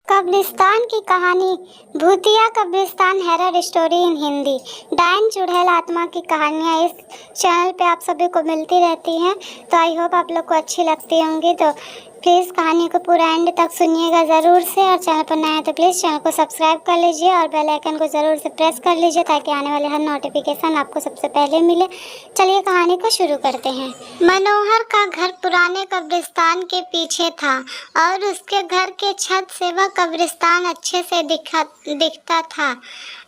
कब्रिस्तान की कहानी। भूतिया कब्रिस्तान हॉरर स्टोरी इन हिंदी। डायन चुड़ैल आत्मा की कहानियाँ इस चैनल पे आप सभी को मिलती रहती हैं, तो आई होप आप लोग को अच्छी लगती होंगी। तो प्लीज़ कहानी को पूरा एंड तक सुनिएगा ज़रूर से, और चैनल पर नया है तो प्लीज़ चैनल को सब्सक्राइब कर लीजिए और बेल आइकन को ज़रूर से प्रेस कर लीजिए ताकि आने वाले हर नोटिफिकेशन आपको सबसे पहले मिले। चलिए कहानी को शुरू करते हैं। मनोहर का घर पुराने कब्रिस्तान के पीछे था और उसके घर के छत से वह कब्रिस्तान अच्छे से दिखता था।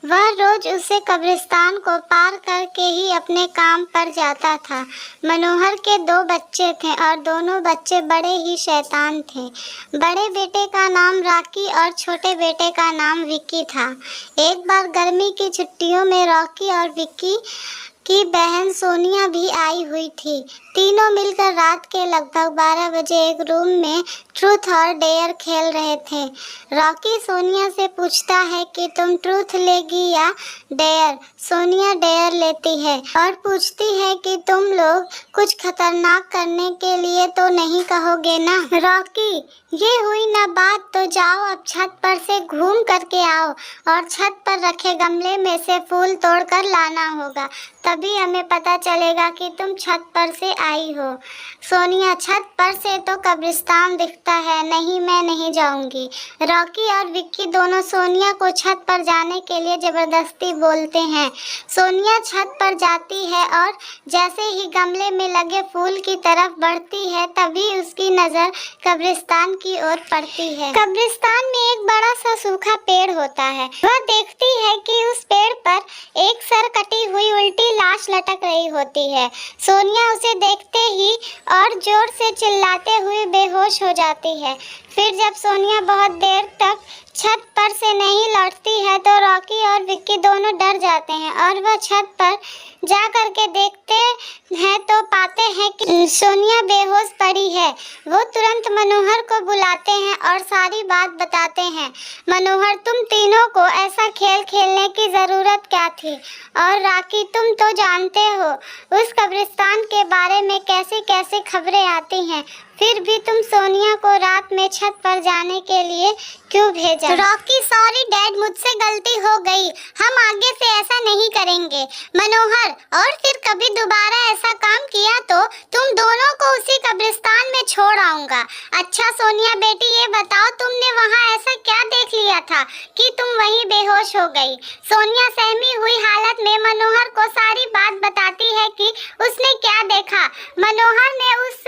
वह रोज उसे कब्रिस्तान को पार करके ही अपने काम पर जाता था। मनोहर के 2 बच्चे थे और दोनों बच्चे बड़े ही शैतान थे। बड़े बेटे का नाम रॉकी और छोटे बेटे का नाम विक्की था। एक बार गर्मी की छुट्टियों में रॉकी और विक्की की बहन सोनिया भी आई हुई थी। तीनों मिलकर रात के लगभग 12 बजे एक रूम में ट्रूथ और डेयर खेल रहे थे। रॉकी सोनिया से पूछता है कि तुम ट्रूथ लेगी या डेयर। सोनिया डेयर लेती है और पूछती है कि तुम लोग कुछ खतरनाक करने के लिए तो नहीं कहोगे ना। रॉकी, ये हुई ना बात, तो जाओ अब छत पर से घूम करके आओ और छत पर रखे गमले में से फूल तोड़कर लाना होगा, तभी हमें पता चलेगा कि तुम छत पर से आई हो। सोनिया, छत पर से तो कब्रिस्तान दिखता है, नहीं मैं नहीं जाऊंगी। रॉकी और विक्की दोनों सोनिया को छत पर जाने के लिए जबरदस्ती बोलते हैं। सोनिया छत पर जाती है और जैसे ही गमले में लगे फूल की तरफ बढ़ती है तभी उसकी नज़र कब्रिस्तान की ओर पड़ती है। कब्रिस्तान में एक बड़ा सा सूखा पेड़ होता है। वह देखती है कि उस पेड़ पर एक सर कटी हुई उल्टी लाश लटक रही होती है। सोनिया उसे देखते ही और जोर से चिल्लाते हुए बेहोश हो जाती है। फिर जब सोनिया बहुत देर तक छत पर से नहीं लौटती है तो रॉकी और विक्की दोनों डर जाते हैं और वह छत पर जा कर के देखते हैं तो पाते हैं कि सोनिया बेहोश पड़ी है। वो तुरंत मनोहर को बुलाते हैं और सारी बात बताते हैं। मनोहर, तुम तीनों को ऐसा खेल खेलने की ज़रूरत क्या थी? और रॉकी, तुम तो जानते हो उस कब्रिस्तान के बारे में कैसे कैसे खबरें आती हैं, फिर भी तुम सोनिया को रात में छत पर जाने के लिए क्यों भेजा? रॉकी, सॉरी डैड, मुझसे गलती हो गई, हम आगे से ऐसा नहीं करेंगे। मनोहर, और फिर कभी दोबारा ऐसा काम किया तो तुम दोनों को उसी कब्रिस्तान में छोड़ आऊंगा। अच्छा सोनिया बेटी, ये बताओ तुमने वहाँ ऐसा क्या देख लिया था कि तुम वहीं बेहोश हो गई? सोनिया सहमी हुई हालत में मनोहर को सारी बात बताती है कि उसने क्या देखा। मनोहर ने उस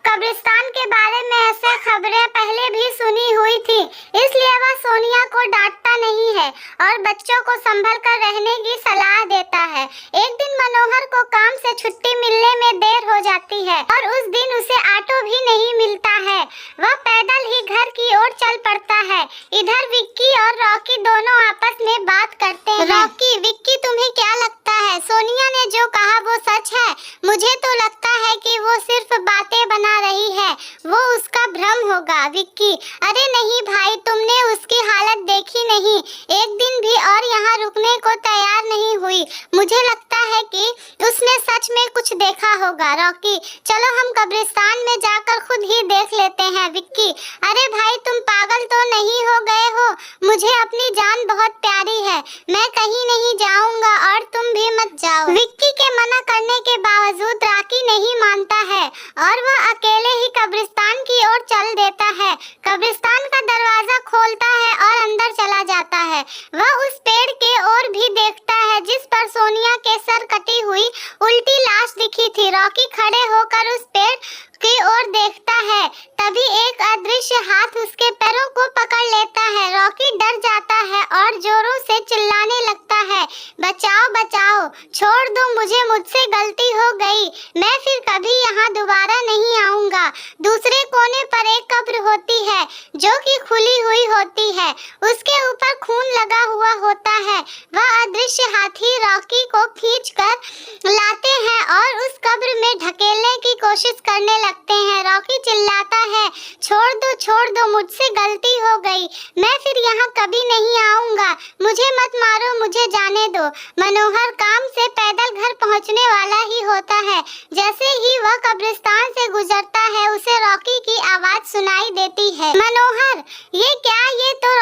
कब्रिस्तान के बारे में ऐसे खबरें पहले भी सुनी हुई थी, इसलिए वह सोनिया को डांटता नहीं है और बच्चों को संभल कर रहने की सलाह देता है। एक दिन मनोहर को काम से छुट्टी मिलने में देर हो जाती है और उस दिन उसे ऑटो भी नहीं मिलता है। वह पैदल ही घर की ओर चल पड़ता है। इधर विक्की और रॉकी दोनों आपस में बात करते हैं। रॉकी, विक्की, तुम्हें क्या लगता है सोनिया ने जो कहा वो सच है? मुझे तो लगता है कि वो सिर्फ बातें बना रही है, वो उसका भ्रम होगा। विक्की, अरे नहीं भाई, तुमने उसकी हालत देखी नहीं, एक दिन भी और यहाँ रुकने को तैयार नहीं हुई। मुझे लगता है कि उसने सच में कुछ देखा होगा। रॉकी, चलो हम कब्रिस्तान में जाकर खुद ही देख लेते हैं। विक्की, अरे भाई तुम पागल तो नहीं हो गए हो? मुझे अपनी जान बहुत प्यारी है, मैं कहीं नहीं जाऊंगा और तुम भी मत जाओ। विक्की के मना करने के बावजूद रॉकी नहीं मानता है और वह अकेले ही कब्रिस्तान की ओर चल देता है। कब्रिस्तान का दरवाजा खोलता है और अंदर चला जाता है। वह उस पेड़ के ओर भी देखता है जिस पर सोनिया के सर कटी हुई उल्टी लाश दिखी थी। रॉकी खड़े होकर उस पेड़ की ओर देखता है, तभी एक अदृश्य हाथ उसके पैरों को पकड़ लेता है। रॉकी डर जाता है और जोरों से चिल्लाने लगता है, बचाओ बचाओ, छोड़ दो मुझे, मुझसे गलती हो गई, मैं फिर कभी यहाँ दोबारा नहीं आऊँगा। दूसरे कोने पर एक कब्र होती है जो कि खुली हुई होती है, उसके ऊपर खून लगा हुआ होता है। वह अदृश्य हाथी रॉकी को खींच कर लाते हैं और उस कब्र में ढकेलने की कोशिश करने लगते हैं। रॉकी चिल्लाता है, छोड़ दो, मुझसे गलती हो गई, मैं फिर यहाँ कभी नहीं आऊँगा, मुझे मत मारो, मुझे जाने दो। मनोहर काम से पैदल घर पहुँचने वाला ही होता है। जैसे ही वह कब्रिस्तान से गुजरता है उसे रॉकी की आवाज़ सुनाई देती है, मनोहर, ये क्या? ये तो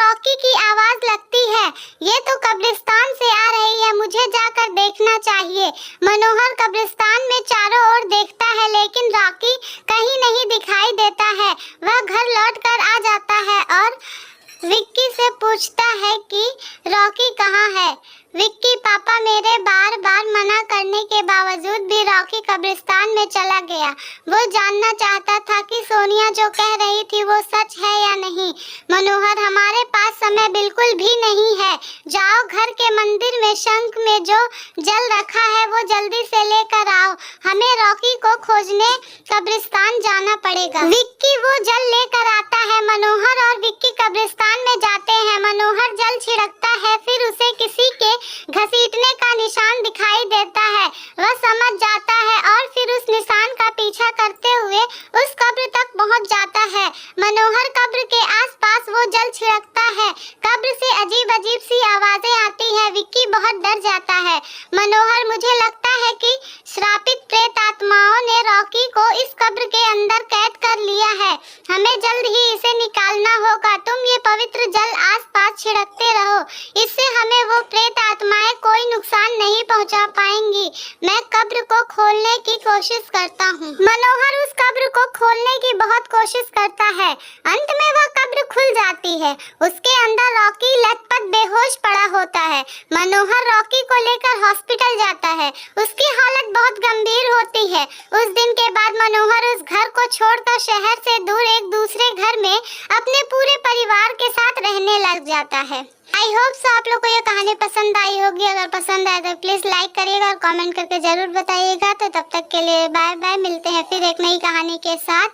है कि रॉकी कहाँ है। विक्की पापा मेरे बार बार मना करने के बावजूद भी रॉकी कब्रिस्तान में चला गया। वो जानना चाहता था कि सोनिया जो कह रही थी वो सच है या नहीं। मनोहर, हमारे पास समय बिल्कुल भी नहीं है। जाओ, घर के मंदिर में शंख में जो जल रखा है वो जल्दी से लेकर आओ। हमें रॉकी को खोजने कब्रिस्तान जाना पड़ेगा। विक्की वो जल लेकर आता है। मनोहर और विक्की कब्रिस्तान में जाते हैं। मनोहर जल छिड़कता है, फिर उसे किसी के घसीटने का निशान दिखाई देता है। वह समझ जाता है और फिर उस निशान का पीछा करते हुए उस कब्र तक पहुंच जाता है। मनोहर कब्र के आसपास वो जल छिड़कता है। कब्र से अजीब अजीब सी आवाजें आती है। विक्की बहुत डर जाता है। मनोहर, मुझे लगता है कि श्रापित प्रेत आत्माओं ने रॉकी को इस कब्र के अंदर कैद कर लिया है। हमें जल्द ही इसे निकालना होगा। तुम ये पवित्र जल आसपास छिड़कते रहो, इससे हमें वो प्रेत आत्माएं कोई नुकसान नहीं पहुंचा पाएंगी। मैं कब्र को खोलने की कोशिश करता हूँ। मनोहर उस कब्र को खोलने की बहुत कोशिश करता है। अंत में वह कब्र खुल जाती है। उसके अंदर रॉकी लथपथ बेहोश पड़ा होता है। मनोहर रॉकी को लेकर हॉस्पिटल जाता है। उसकी हालत बहुत गंभीर होती है। उस दिन के बाद मनोहर उस घर को छोड़कर शहर से दूर एक दूसरे घर में अपने पूरे परिवार के साथ रहने लग जाता है। आई होप सो आप लोग को ये कहानी पसंद आई होगी। अगर पसंद आए तो प्लीज लाइक करिएगा और कमेंट करके जरूर बताइएगा। तो तब तक के लिए बाय बाय। मिलते हैं फिर एक नई कहानी के साथ।